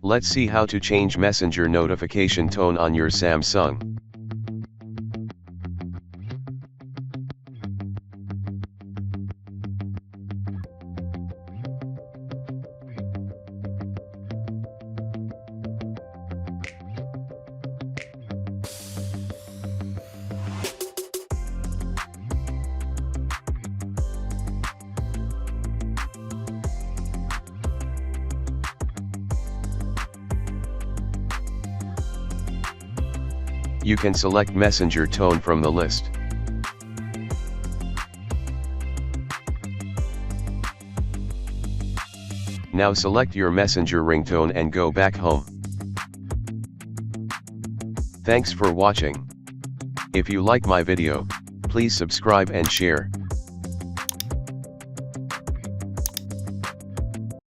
Let's see how to change Messenger notification tone on your Samsung. You can select Messenger tone from the list. Now select your Messenger ringtone and go back home. Thanks for watching. If you like my video, please subscribe and share.